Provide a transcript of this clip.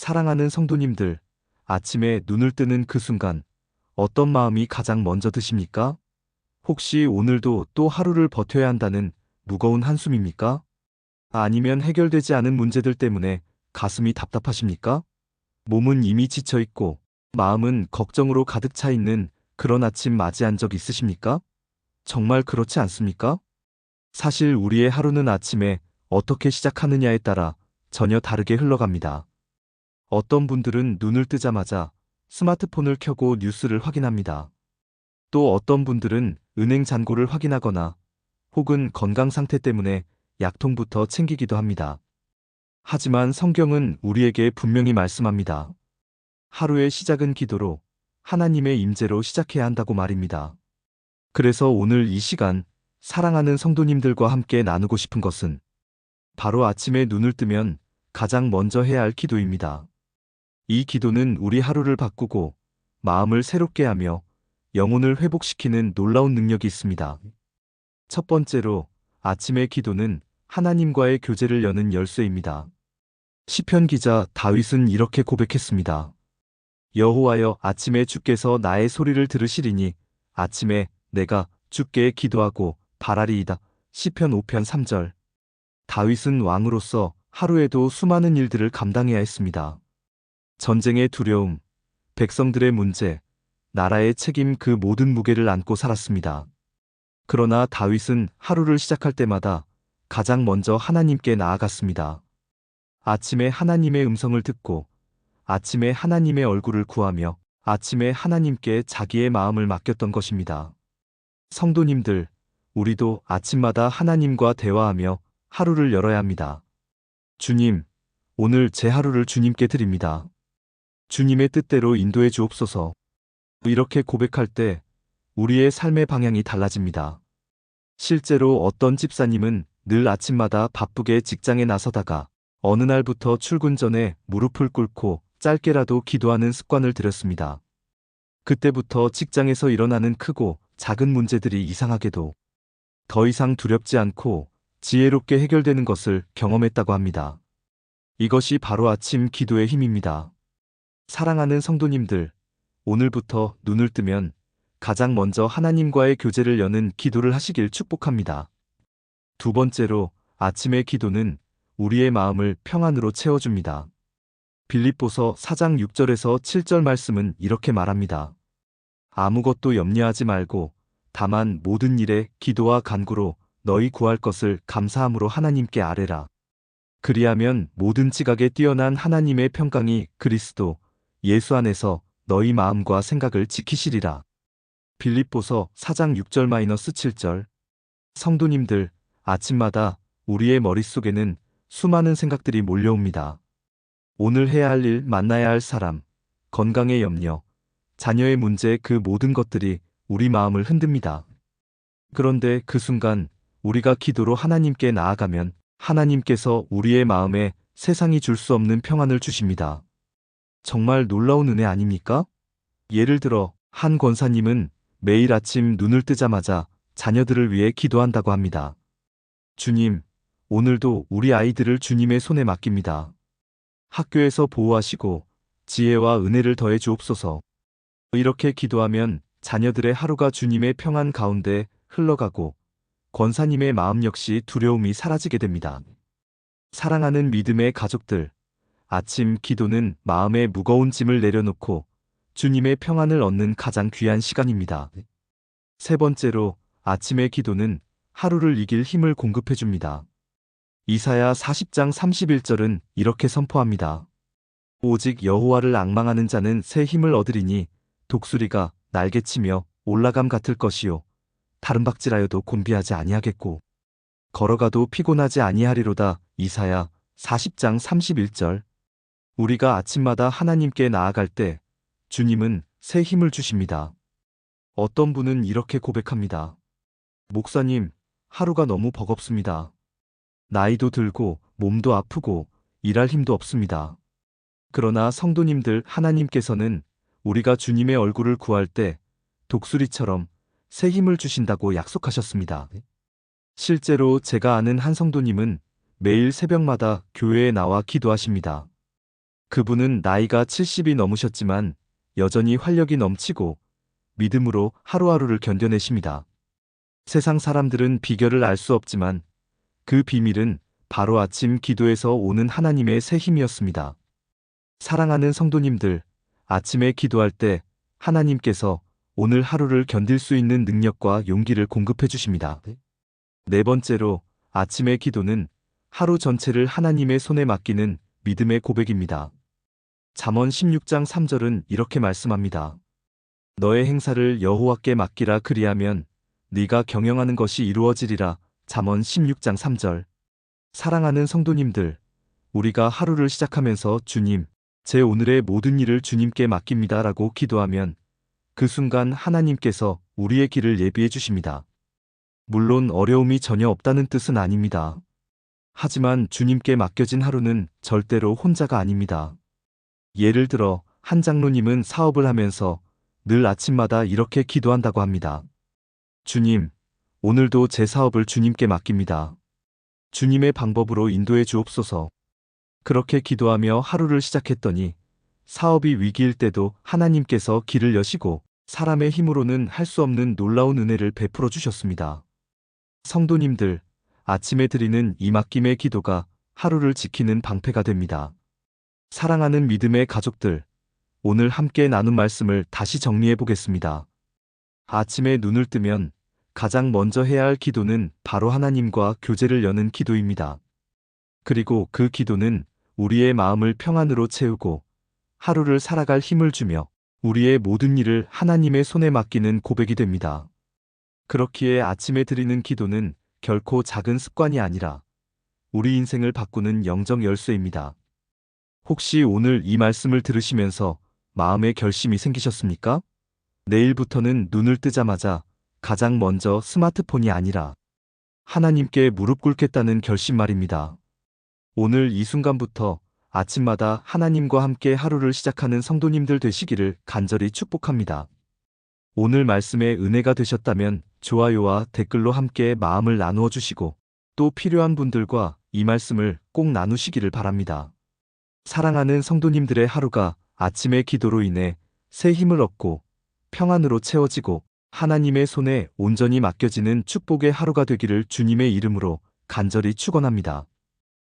사랑하는 성도님들, 아침에 눈을 뜨는 그 순간 어떤 마음이 가장 먼저 드십니까? 혹시 오늘도 또 하루를 버텨야 한다는 무거운 한숨입니까? 아니면 해결되지 않은 문제들 때문에 가슴이 답답하십니까? 몸은 이미 지쳐 있고 마음은 걱정으로 가득 차 있는 그런 아침 맞이한 적 있으십니까? 정말 그렇지 않습니까? 사실 우리의 하루는 아침에 어떻게 시작하느냐에 따라 전혀 다르게 흘러갑니다. 어떤 분들은 눈을 뜨자마자 스마트폰을 켜고 뉴스를 확인합니다. 또 어떤 분들은 은행 잔고를 확인하거나 혹은 건강 상태 때문에 약통부터 챙기기도 합니다. 하지만 성경은 우리에게 분명히 말씀합니다. 하루의 시작은 기도로 하나님의 임재로 시작해야 한다고 말입니다. 그래서 오늘 이 시간 사랑하는 성도님들과 함께 나누고 싶은 것은 바로 아침에 눈을 뜨면 가장 먼저 해야 할 기도입니다. 이 기도는 우리 하루를 바꾸고 마음을 새롭게 하며 영혼을 회복시키는 놀라운 능력이 있습니다. 첫 번째로 아침의 기도는 하나님과의 교제를 여는 열쇠입니다. 시편 기자 다윗은 이렇게 고백했습니다. 여호와여, 아침에 주께서 나의 소리를 들으시리니 아침에 내가 주께 기도하고 바라리이다. 시편 5편 3절. 다윗은 왕으로서 하루에도 수많은 일들을 감당해야 했습니다. 전쟁의 두려움, 백성들의 문제, 나라의 책임, 그 모든 무게를 안고 살았습니다. 그러나 다윗은 하루를 시작할 때마다 가장 먼저 하나님께 나아갔습니다. 아침에 하나님의 음성을 듣고 아침에 하나님의 얼굴을 구하며 아침에 하나님께 자기의 마음을 맡겼던 것입니다. 성도님들, 우리도 아침마다 하나님과 대화하며 하루를 열어야 합니다. 주님, 오늘 제 하루를 주님께 드립니다. 주님의 뜻대로 인도해 주옵소서. 이렇게 고백할 때 우리의 삶의 방향이 달라집니다. 실제로 어떤 집사님은 늘 아침마다 바쁘게 직장에 나서다가 어느 날부터 출근 전에 무릎을 꿇고 짧게라도 기도하는 습관을 들였습니다. 그때부터 직장에서 일어나는 크고 작은 문제들이 이상하게도 더 이상 두렵지 않고 지혜롭게 해결되는 것을 경험했다고 합니다. 이것이 바로 아침 기도의 힘입니다. 사랑하는 성도님들, 오늘부터 눈을 뜨면 가장 먼저 하나님과의 교제를 여는 기도를 하시길 축복합니다. 두 번째로 아침의 기도는 우리의 마음을 평안으로 채워줍니다. 빌립보서 4장 6절에서 7절 말씀은 이렇게 말합니다. 아무것도 염려하지 말고 다만 모든 일에 기도와 간구로 너희 구할 것을 감사함으로 하나님께 아뢰라. 그리하면 모든 지각에 뛰어난 하나님의 평강이 그리스도 예수 안에서 너희 마음과 생각을 지키시리라. 빌립보서 4장 6절-7절. 성도님들, 아침마다 우리의 머릿속에는 수많은 생각들이 몰려옵니다. 오늘 해야 할 일, 만나야 할 사람, 건강의 염려, 자녀의 문제, 그 모든 것들이 우리 마음을 흔듭니다. 그런데 그 순간 우리가 기도로 하나님께 나아가면 하나님께서 우리의 마음에 세상이 줄 수 없는 평안을 주십니다. 정말 놀라운 은혜 아닙니까? 예를 들어 한 권사님은 매일 아침 눈을 뜨자마자 자녀들을 위해 기도한다고 합니다. 주님, 오늘도 우리 아이들을 주님의 손에 맡깁니다. 학교에서 보호하시고 지혜와 은혜를 더해 주옵소서. 이렇게 기도하면 자녀들의 하루가 주님의 평안 가운데 흘러가고 권사님의 마음 역시 두려움이 사라지게 됩니다. 사랑하는 믿음의 가족들, 아침 기도는 마음의 무거운 짐을 내려놓고 주님의 평안을 얻는 가장 귀한 시간입니다. 세 번째로 아침의 기도는 하루를 이길 힘을 공급해 줍니다. 이사야 40장 31절은 이렇게 선포합니다. 오직 여호와를 앙망하는 자는 새 힘을 얻으리니 독수리가 날개치며 올라감 같을 것이요 다른 박질하여도 곤비하지 아니하겠고 걸어가도 피곤하지 아니하리로다. 이사야 40장 31절. 우리가 아침마다 하나님께 나아갈 때 주님은 새 힘을 주십니다. 어떤 분은 이렇게 고백합니다. 목사님, 하루가 너무 버겁습니다. 나이도 들고 몸도 아프고 일할 힘도 없습니다. 그러나 성도님들, 하나님께서는 우리가 주님의 얼굴을 구할 때 독수리처럼 새 힘을 주신다고 약속하셨습니다. 실제로 제가 아는 한 성도님은 매일 새벽마다 교회에 나와 기도하십니다. 그분은 나이가 70이 넘으셨지만 여전히 활력이 넘치고 믿음으로 하루하루를 견뎌내십니다. 세상 사람들은 비결을 알 수 없지만 그 비밀은 바로 아침 기도에서 오는 하나님의 새 힘이었습니다. 사랑하는 성도님들, 아침에 기도할 때 하나님께서 오늘 하루를 견딜 수 있는 능력과 용기를 공급해 주십니다. 네 번째로, 아침의 기도는 하루 전체를 하나님의 손에 맡기는 믿음의 고백입니다. 잠언 16장 3절은 이렇게 말씀합니다. 너의 행사를 여호와께 맡기라, 그리하면 네가 경영하는 것이 이루어지리라. 잠언 16장 3절. 사랑하는 성도님들, 우리가 하루를 시작하면서 주님, 제 오늘의 모든 일을 주님께 맡깁니다 라고 기도하면 그 순간 하나님께서 우리의 길을 예비해 주십니다. 물론 어려움이 전혀 없다는 뜻은 아닙니다. 하지만 주님께 맡겨진 하루는 절대로 혼자가 아닙니다. 예를 들어 한 장로님은 사업을 하면서 늘 아침마다 이렇게 기도한다고 합니다. 주님, 오늘도 제 사업을 주님께 맡깁니다. 주님의 방법으로 인도해 주옵소서. 그렇게 기도하며 하루를 시작했더니 사업이 위기일 때도 하나님께서 길을 여시고 사람의 힘으로는 할 수 없는 놀라운 은혜를 베풀어 주셨습니다. 성도님들, 아침에 드리는 이 맡김의 기도가 하루를 지키는 방패가 됩니다. 사랑하는 믿음의 가족들, 오늘 함께 나눈 말씀을 다시 정리해 보겠습니다. 아침에 눈을 뜨면 가장 먼저 해야 할 기도는 바로 하나님과 교제를 여는 기도입니다. 그리고 그 기도는 우리의 마음을 평안으로 채우고 하루를 살아갈 힘을 주며 우리의 모든 일을 하나님의 손에 맡기는 고백이 됩니다. 그렇기에 아침에 드리는 기도는 결코 작은 습관이 아니라 우리 인생을 바꾸는 영적 열쇠입니다. 혹시 오늘 이 말씀을 들으시면서 마음의 결심이 생기셨습니까? 내일부터는 눈을 뜨자마자 가장 먼저 스마트폰이 아니라 하나님께 무릎 꿇겠다는 결심 말입니다. 오늘 이 순간부터 아침마다 하나님과 함께 하루를 시작하는 성도님들 되시기를 간절히 축복합니다. 오늘 말씀에 은혜가 되셨다면 좋아요와 댓글로 함께 마음을 나누어 주시고 또 필요한 분들과 이 말씀을 꼭 나누시기를 바랍니다. 사랑하는 성도님들의 하루가 아침의 기도로 인해 새 힘을 얻고 평안으로 채워지고 하나님의 손에 온전히 맡겨지는 축복의 하루가 되기를 주님의 이름으로 간절히 축원합니다.